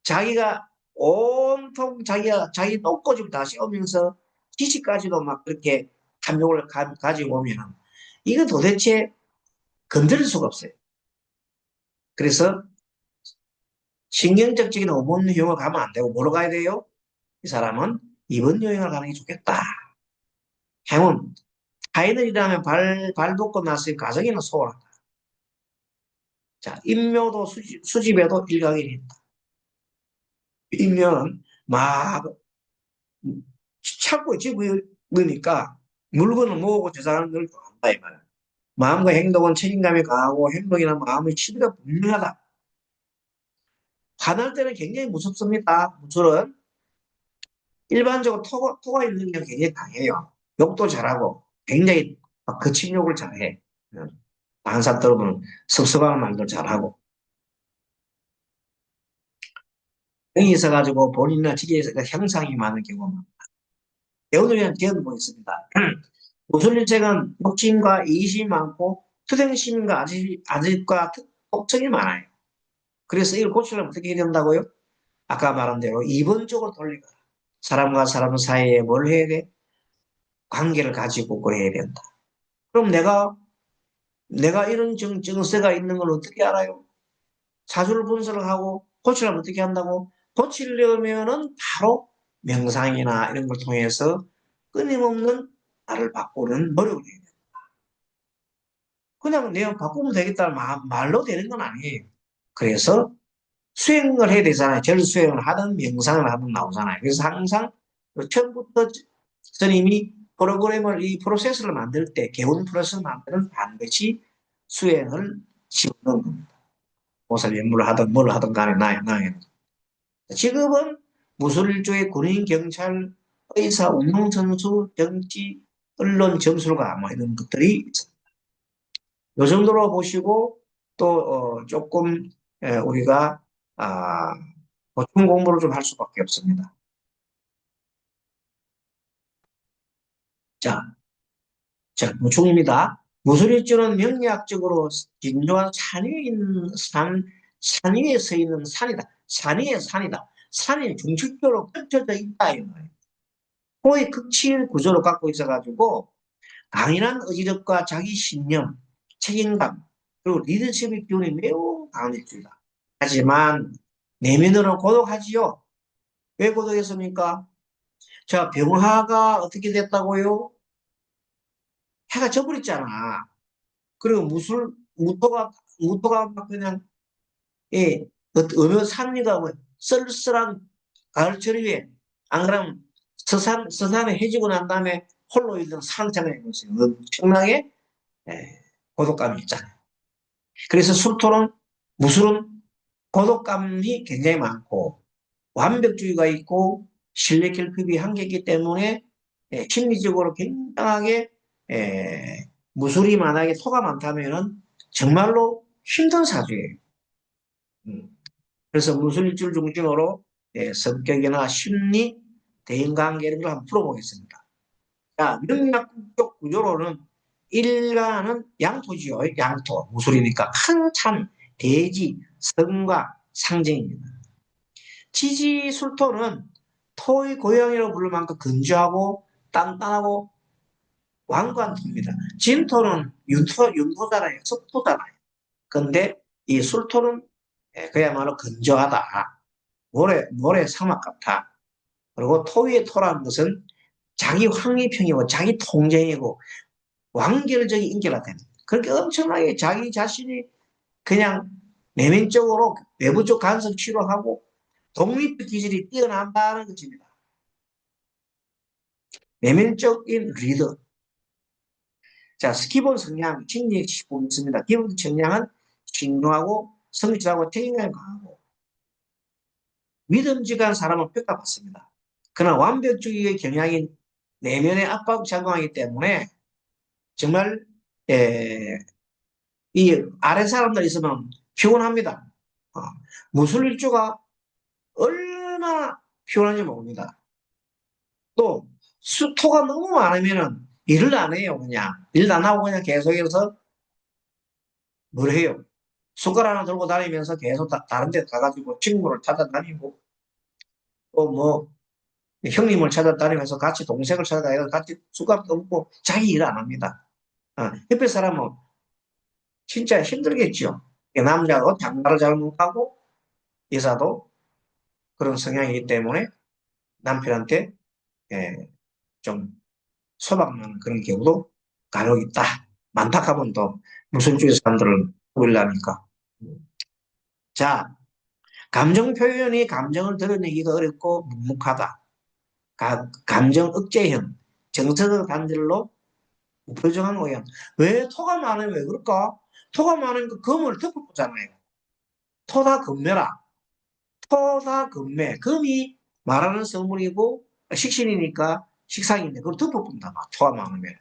자기가 온통 자기 똥꼬집 다 씌우면서 지식까지도 막 그렇게 탐욕을 가지고 오면 이거 도대체 건드릴 수가 없어요. 그래서 신경적인 호번 유형을 가면 안 되고 뭐로 가야 돼요? 이 사람은 이번 유형을 가는 게 좋겠다. 행운, 타인을이라면 발 돋고 났을 가정에는 소홀하다. 자, 인묘도 수집에도 일각이 있다. 인묘는 막 찾고 집으니까 물건을 모으고 재산을 걸 좋아한다 이 말이야. 마음과 행동은 책임감이 강하고 행동이나 마음의 치부가 분명하다. 화날 때는 굉장히 무섭습니다. 무술은 일반적으로 토가 있는 게 굉장히 강해요. 욕도 잘하고 굉장히 거친 욕을 잘해. 많은 사람 들어보면 섭섭한 말도 잘하고. 병이 있어가지고 본인이나 직계에서 형상이 많은 경우가 많아요. 오늘 위한 제언 보겠습니다. 무술일책은 욕심과 이심이 많고 투쟁심과 아집과 독성이 많아요. 그래서 이걸 고치려면 어떻게 해야 된다고요? 아까 말한 대로 이번적으로 돌리거라. 사람과 사람 사이에 뭘 해야 돼? 관계를 가지고 그래야 된다. 그럼 내가 이런 증세가 있는 걸 어떻게 알아요? 사주를 분석을 하고 고치려면 어떻게 한다고? 고치려면은 바로 명상이나 이런 걸 통해서 끊임없는 나를 바꾸는 노력을 해야 돼. 그냥 내가 바꾸면 되겠다는 말로 되는 건 아니에요. 그래서 수행을 해야 되잖아요. 절수행을 하든 명상을 하든 나오잖아요. 그래서 항상 처음부터 스님이 프로그램을, 이 프로세스를 만들 때, 개운 프로세스를 만들 때 반드시 수행을 집어넣는 겁니다. 무엇을 연구를 하든 뭘 하든 간에 나에. 지금은 무술조의 군인, 경찰, 의사, 운동선수, 정치, 언론, 점술가 뭐 이런 것들이 있습니다. 요 정도로 보시고 또 조금 우리가 아, 보충 공부를 좀 할 수밖에 없습니다. 자, 자 보충입니다. 무술일주는 명리학적으로 진조한 산 위에 서 있는 산이다. 산 위에 산이다. 산이 중첩적으로 펼쳐져 있다. 이 말이에요. 거의 극치의 구조를 갖고 있어가지고 강인한 의지력과 자기 신념, 책임감, 그리고 리더십의 기운이 매우 강한 일주이다. 하지만 내면으로는 고독하지요. 왜 고독했습니까? 자, 병화가 어떻게 됐다고요? 해가 져버렸잖아. 그리고 무토가 막 그냥, 예, 어느 산리가 뭐 쓸쓸한 가을철 위에, 안 그러면 서산에 해지고 난 다음에 홀로 있는 산처럼 보세요. 엄청나게, 예, 고독감이 있잖아요. 그래서 무술은 고독감이 굉장히 많고, 완벽주의가 있고, 신뢰 결핍이 한계이기 때문에, 심리적으로 굉장하게, 무술이 만약에 토가 많다면은 정말로 힘든 사주예요. 음. 그래서 무술일주를 중심으로 성격이나 심리, 대인관계 이런 걸 한번 풀어보겠습니다. 자, 명리학적 구조로는 일간은 양토지요. 양토. 무술이니까 큰 참, 대지, 성과 상징입니다. 지지술토는 토의 고향이라고 부를 만큼 건조하고 단단하고 완고한 토입니다. 진토는 윤토잖아요. 습토잖아요. 근데 이 술토는 그야말로 건조하다. 모래 사막 같아. 그리고 토위의 토라는 것은 자기 황리평이고 자기 통쟁이고 완결적인 인격화 되는. 그렇게 엄청나게 자기 자신이 그냥 내면적으로 외부적 간섭 치료하고 독립 기질이 뛰어난다는 것입니다. 내면적인 리더. 자, 기본 성향, 진리의 보면 있습니다. 기본 성향은 신중하고 성실하고 책임감이 강하고 믿음직한 사람은 평가받습니다. 그러나 완벽주의의 경향이 내면에 압박 작용하기 때문에 정말 이 아래 사람들 있으면 피곤합니다. 어, 무술일주가 얼마나 피곤한지 모릅니다. 또 수토가 너무 많으면은 일을 안 해요. 그냥 일 안 하고 그냥 계속해서 뭘 해요. 숟가락 하나 들고 다니면서 계속 다른 데 가가지고 친구를 찾아다니고 또 뭐 형님을 찾아다니면서 같이 동생을 찾아다니면서 같이 숟가락 먹고 자기 일 안 합니다. 옆에 사람은 진짜 힘들겠죠. 남자도 장가를 잘 못하고 여자도 그런 성향이기 때문에 남편한테 예, 좀 소박나는 그런 경우도 간혹 있다. 많다 하면 또 무슨 주의 사람들을 보려니까. 자, 감정 표현이 감정을 드러내기가 어렵고 묵묵하다. 감정 억제형, 정서적 단절로 불정한 오형. 왜 토가 많으면 왜 그럴까? 토가 많으니까 금을 덮어보잖아요. 토다 금매라. 토다 금매. 금이 말하는 성분이고 식신이니까 식상인데 그걸 덮어본다. 토가 많으면.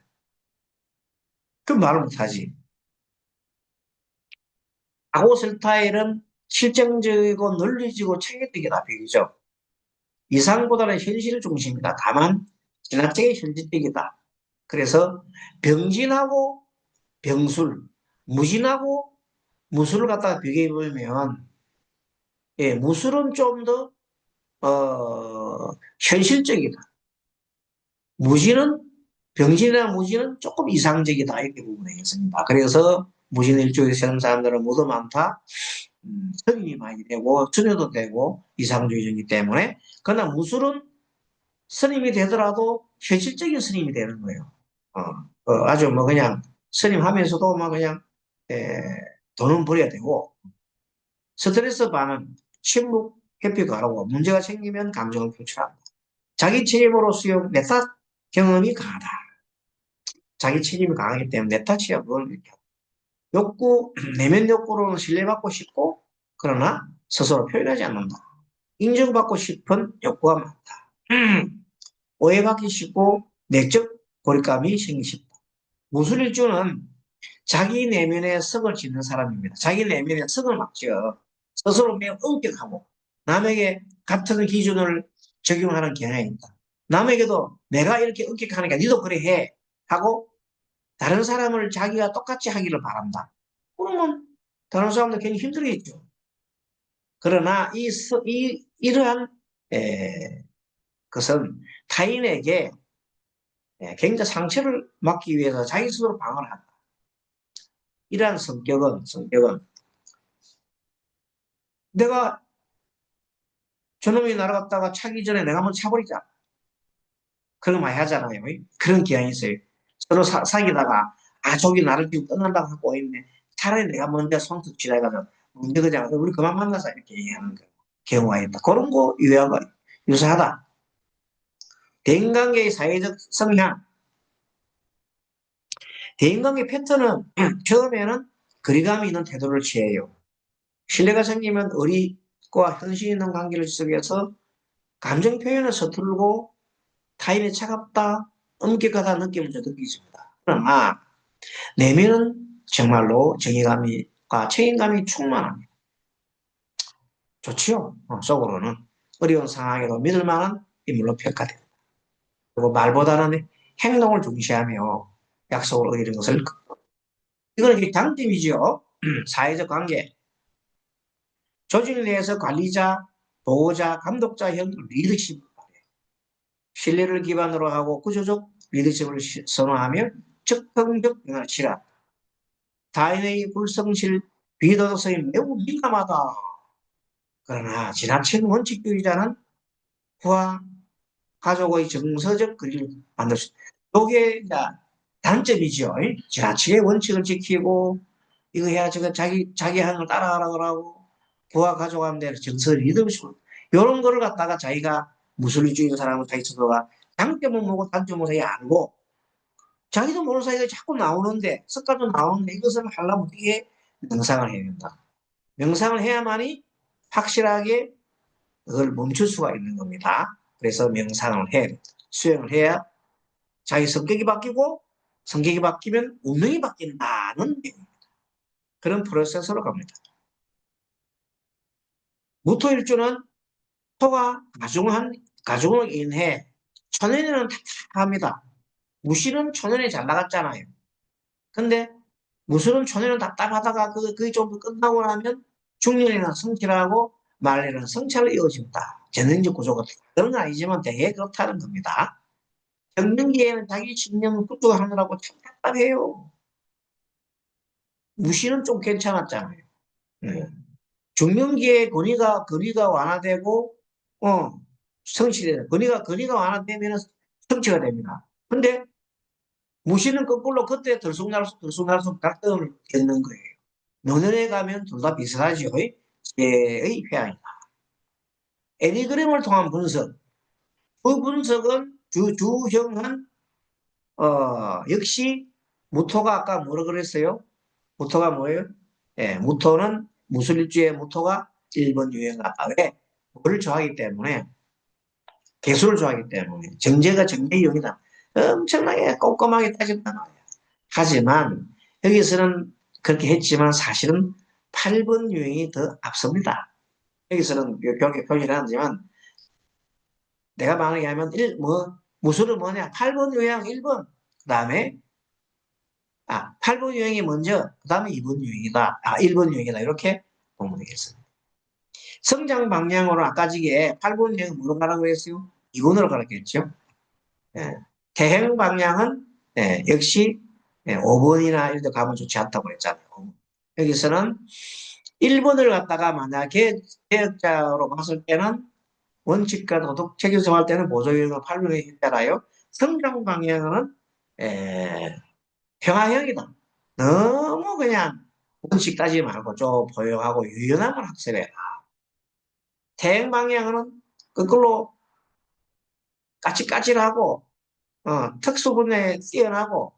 그럼 말을 못하지. 사고설타일은 실정적이고 논리적이고 체계적이다. 비교적. 이상보다는 현실 중심이다. 다만 지나치게 현실적이다. 그래서 병진하고 병술, 무진하고 무술을 갖다가 비교해 보면 예, 무술은 좀 더 현실적이다. 무진은 병진이나 무진은 조금 이상적이다 이렇게 보면 되겠습니다. 그래서 무진일주에 사는 사람들은 모두 많다. 스님이 많이 되고 수녀도 되고 이상주의적이기 때문에 그러나 무술은 스님이 되더라도 현실적인 스님이 되는 거예요. 아주 뭐 그냥 스님 하면서도 막 그냥 에, 돈은 벌어야 되고 스트레스 반응, 침묵, 회피 가르고 문제가 생기면 감정을 표출한다. 자기 책임으로 수용, 내탓 경험이 강하다. 자기 책임이 강하기 때문에 내 탓이야 그걸 이렇게. 욕구, 내면 욕구로는 신뢰받고 싶고 그러나 스스로 표현하지 않는다. 인정받고 싶은 욕구가 많다. 오해받기 쉽고 내적 고립감이 생기기 쉽다. 무술일주는 자기 내면에 성을 짓는 사람입니다. 자기 내면에 성을 막죠. 스스로 매우 엄격하고 남에게 같은 기준을 적용하는 경향이 있다. 남에게도 내가 이렇게 엄격하니까 니도 그래 해 하고 다른 사람을 자기가 똑같이 하기를 바란다. 그러면 다른 사람도 괜히 힘들겠죠. 그러나 이러한 것은 타인에게 굉장히 상처를 막기 위해서 자기 스스로 방어를 한다. 이러한 성격은 내가 저놈이 날아갔다가 차기 전에 내가 한번 차버리자. 그런 거 많이 하잖아요. 그런 경향이 있어요. 서로 사귀다가 저기 나를 지금 떠난다고 하고 있네. 차라리 내가 먼저 손톱 지나가서 먼저 그냥 우리 그만 만나자 이렇게 얘기하는 경우가 있다. 그런 거 유사하다. 대인관계의 사회적 성향. 대인관계 패턴은 처음에는 거리감이 있는 태도를 취해요. 신뢰가 생기면 의리과 현실 있는 관계를 지속해서 감정 표현을 서투르고 타인의 차갑다, 엄격하다 느낌을 좀 느끼십니다. 그러나 내면은 정말로 정의감과 책임감이 충만합니다. 좋지요. 속으로는 어려운 상황에도 믿을 만한 인물로 평가됩니다. 그리고 말보다는 행동을 중시하며 약속을 어기는 것을 이거는 장점이죠. 사회적 관계. 조직 내에서 관리자, 보호자, 감독자형 리더십을 발휘해요. 신뢰를 기반으로 하고 구조적 리더십을 선호하며 적극적 변화를 취합니다. 타인의 불성실, 비도덕성이 매우 민감하다. 그러나 지나친 원칙주의자는 부하 가족의 정서적 거리를 만들 수 있다. 이게 단점이죠. 지나치게 원칙을 지키고 이거 해야 저거 자기 하는 걸 따라하라 그러고 부하 가족한테 정서 리더십 이런 거를 갖다가 자기가 무술주의 사람은 자기 스스로가 장점은 뭐고 단점은 자기 알고 자기도 모르는 사이에 자꾸 나오는데 습관도 나오는데 이것을 하려면 어떻게 명상을 해야 된다. 명상을 해야만이 확실하게 그걸 멈출 수가 있는 겁니다. 그래서 명상을 해야 된다. 수행을 해야 자기 성격이 바뀌고 성격이 바뀌면 운명이 바뀐다는 그런 프로세스로 갑니다. 무토일주는 토가 가중을 인해 천연에는 답답합니다. 무신은 천연에 잘 나갔잖아요. 근데 무술은 천연은 답답하다가 그게 좀 끝나고 나면 중년에는 성취하고 말년에는 성찰을 이어진다. 전형적 구조가 그런 건 아니지만 되게 그렇다는 겁니다. 경년기에는 자기 신념을 굴뚝하느라고 참 답답해요. 무신은 좀 괜찮았잖아요. 네. 중년기에 권위가 완화되고, 성취돼요. 권위가 완화되면 성취가 됩니다. 근데 무신은 거꾸로 그때 들쑥날쑥 갈등을 겪는 거예요. 노년에 가면 둘 다 비슷하죠. 의 회항이다. 애니그램을 통한 분석. 그 분석은 주형은, 역시 무토가 아까 뭐라 그랬어요? 무토가 뭐예요? 예, 무토는 무술일주의 무토가 1번 유형하다. 왜? 뭐를 좋아하기 때문에, 개수를 좋아하기 때문에, 정제가 정제형이다. 엄청나게 꼼꼼하게 따진단 말이야. 하지만, 여기서는 그렇게 했지만 사실은 8번 유형이 더 앞섭니다. 여기서는 표시를 하지만 내가 만약에 하면 무술은 뭐냐? 8번 유형 1번. 그 다음에 8번 유형이 먼저, 그 다음에 2번 유형이다. 1번 유형이다. 이렇게 보면 되겠습니다. 성장 방향으로 아까 지게 8번 유형은 뭐로 가라고 그랬어요? 2번으로 가라고 했죠. 예. 대행 방향은 역시 5번이나 이런 데 가면 좋지 않다고 그랬잖아요. 여기서는 1번을 갖다가 만약에 개혁자로 봤을 때는 원칙과 도덕 책임 정할 때는 보조유형을 8번에 했잖아요. 성장 방향은 평화형이다. 너무 그냥 원칙 따지지 말고 좀 포용하고 유연함을 학습해라. 대행 방향은 거꾸로 까칠까칠하고 특수분에 뛰어나고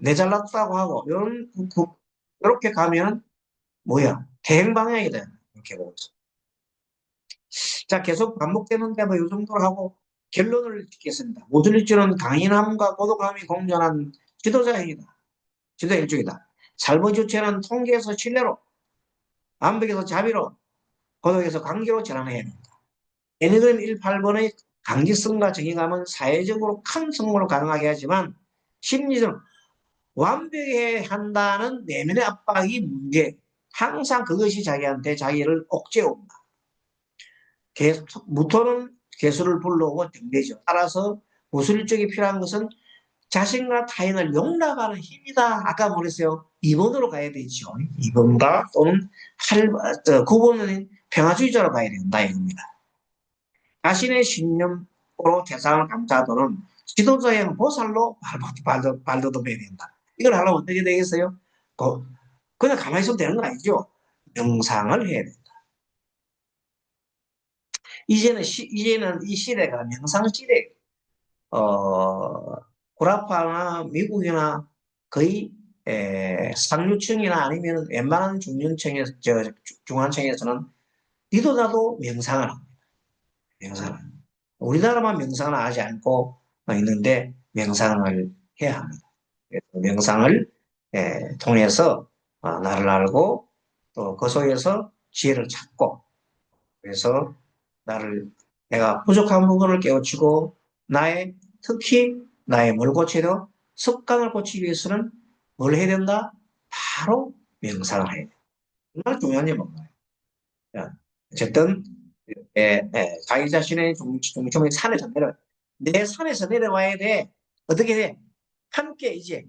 내 잘났다고 하고 이렇게 가면 뭐야? 대행 방향이다. 이렇게 보고 있어. 자, 계속 반복되는데 뭐 이 정도로 하고 결론을 짓겠습니다. 모듈리주는 강인함과 고독함이 공존한 지도자형이다. 지도 일종이다. 삶의 주체는 통계에서 신뢰로, 완벽에서 자비로, 고독에서 관계로 전환해야 합니다. 애니그램 18번의 강직성과 정의감은 사회적으로 큰 성공을 가능하게 하지만 심리적 완벽해야 한다는 내면의 압박이 문제. 항상 그것이 자기한테 자기를 억제해온다. 무토는 개수를 불러오고 등대죠. 따라서 무술적이 필요한 것은 자신과 타인을 용납하는 힘이다. 아까 뭐랬어요? 2번으로 가야 되죠. 2번과 또는 9번은 평화주의자로 가야 된다. 이겁니다. 자신의 신념으로 세상을 감싸도는 지도자형 보살로 발돋움해야 된다. 이걸 하려면 어떻게 되겠어요? 그냥 가만히 있으면 되는 거 아니죠? 명상을 해야 된다. 이제는 이 시대가 명상 시대. 구라파나 미국이나 거의 상류층이나 아니면 웬만한 중환층에서는 니도 나도 명상을 합니다. 명상을. 우리나라만 명상을 하지 않고 있는데 명상을 해야 합니다. 명상을 통해서 나를 알고 또 그 속에서 지혜를 찾고 그래서 내가 부족한 부분을 깨우치고 특히 나의 뭘 고치려 습관을 고치기 위해서는 뭘 해야 된다? 바로 명상을 해야 돼. 정말 중요한 게 뭔가요? 어쨌든 자기 자신의 중심이 산에서 내 산에서 내려와야 돼. 어떻게 돼? 함께 이제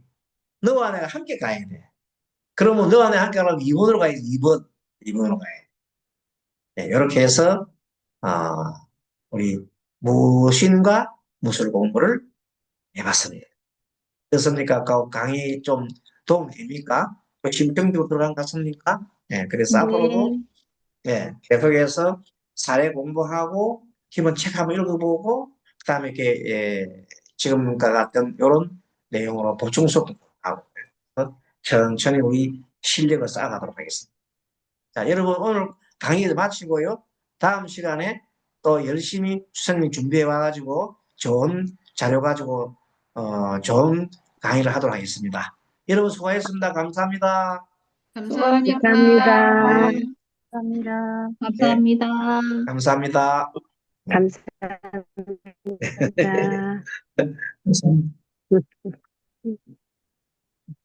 너와 내가 함께 가야 돼. 그러면 너와 내가 함께 가려면 2번으로 가야지. 2번으로 가야 돼. 네, 이렇게 해서 우리 무신과 무술 공부를 해봤습니다. 어떻습니까? 아까 강의 좀 도움 됩니까? 심층적으로 들어간 것 같습니까? 네, 그래서 앞으로도 네. 계속해서 사례 공부하고 기본 책 한번 읽어보고 그다음에 이렇게 지금과 같은 이런 내용으로 보충 수업도 하고 천천히 우리 실력을 쌓아가도록 하겠습니다. 자, 여러분 오늘 강의를 마치고요. 다음 시간에 또 열심히 수선님 준비해 와가지고 좋은 자료 가지고 좋은 강의를 하도록 하겠습니다. 여러분 수고하셨습니다. 감사합니다. 감사합니다. 감사합니다. 네, 감사합니다. 네, 감사합니다. 감사합니다. 감사합니다. 감사합니다.